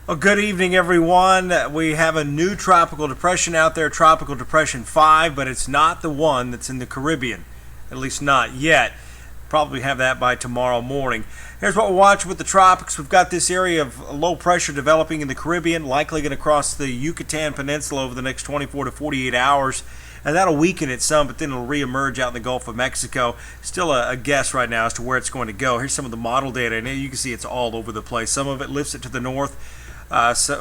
Well, good evening, everyone. We have a new tropical depression out there, Tropical Depression 5, but it's not the one that's in the Caribbean, at least not yet. Probably have that by tomorrow morning. Here's what we're watching with the tropics. We've got this area of low pressure developing in the Caribbean, likely going to cross the Yucatan Peninsula over the next 24 to 48 hours. And that'll weaken it some, but then it'll reemerge out in the Gulf of Mexico. Still a guess right now as to where it's going to go. Here's some of the model data, and you can see it's all over the place. Some of it lifts it to the north,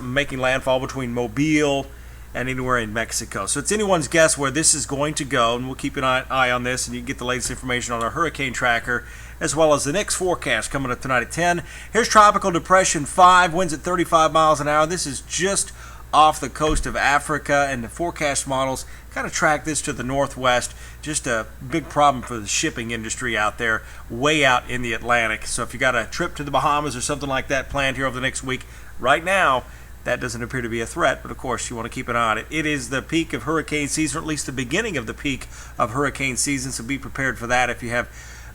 making landfall between Mobile and anywhere in Mexico. So it's anyone's guess where this is going to go, and we'll keep an eye on this, and you can get the latest information on our hurricane tracker, as well as the next forecast coming up tonight at 10. Here's Tropical Depression 5, winds at 35 miles an hour. This is just off the coast of Africa, and the forecast models kind of track this to the northwest. Just a big problem for the shipping industry out there, way out in the Atlantic. So if you got a trip to the Bahamas or something like that planned here over the next week, right now, that doesn't appear to be a threat, but of course you want to keep an eye on it. It is the peak of hurricane season, or at least the beginning of the peak of hurricane season, so be prepared for that if you have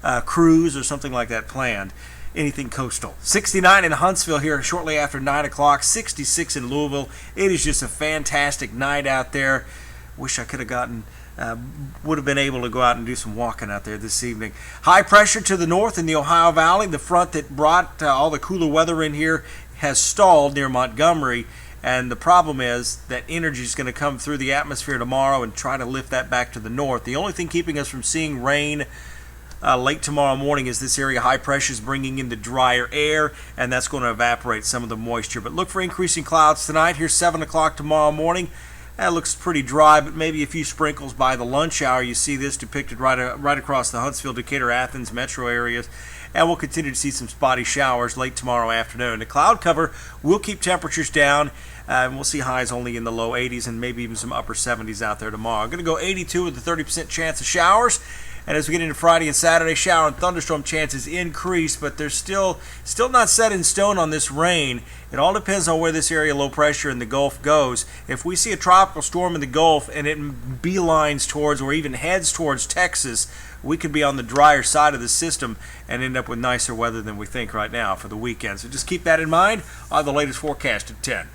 a cruise or something like that planned. Anything coastal. 69 in Huntsville here shortly after 9 o'clock, 66 in Louisville. It is just a fantastic night out there. Wish I could have would have been able to go out and do some walking out there this evening. High pressure to the north in the Ohio Valley. The front that brought all the cooler weather in here has stalled near Montgomery, and the problem is that energy is going to come through the atmosphere tomorrow and try to lift that back to the north. The only thing keeping us from seeing rain late tomorrow morning is this area high pressure is bringing in the drier air, and that's going to evaporate some of the moisture. But look for increasing clouds tonight. Here's 7 o'clock tomorrow morning. That looks pretty dry, but maybe a few sprinkles by the lunch hour. You see this depicted right across the Huntsville, Decatur, Athens metro areas. And we'll continue to see some spotty showers late tomorrow afternoon. The cloud cover will keep temperatures down, and we'll see highs only in the low 80s and maybe even some upper 70s out there tomorrow. I'm going to go 82 with a 30% chance of showers. And as we get into Friday and Saturday, shower and thunderstorm chances increase, but they're still not set in stone on this rain. It all depends on where this area of low pressure in the Gulf goes. If we see a tropical storm in the Gulf and it beelines towards or even heads towards Texas, we could be on the drier side of the system and end up with nicer weather than we think right now for the weekend. So just keep that in mind. I'll have the latest forecast at 10.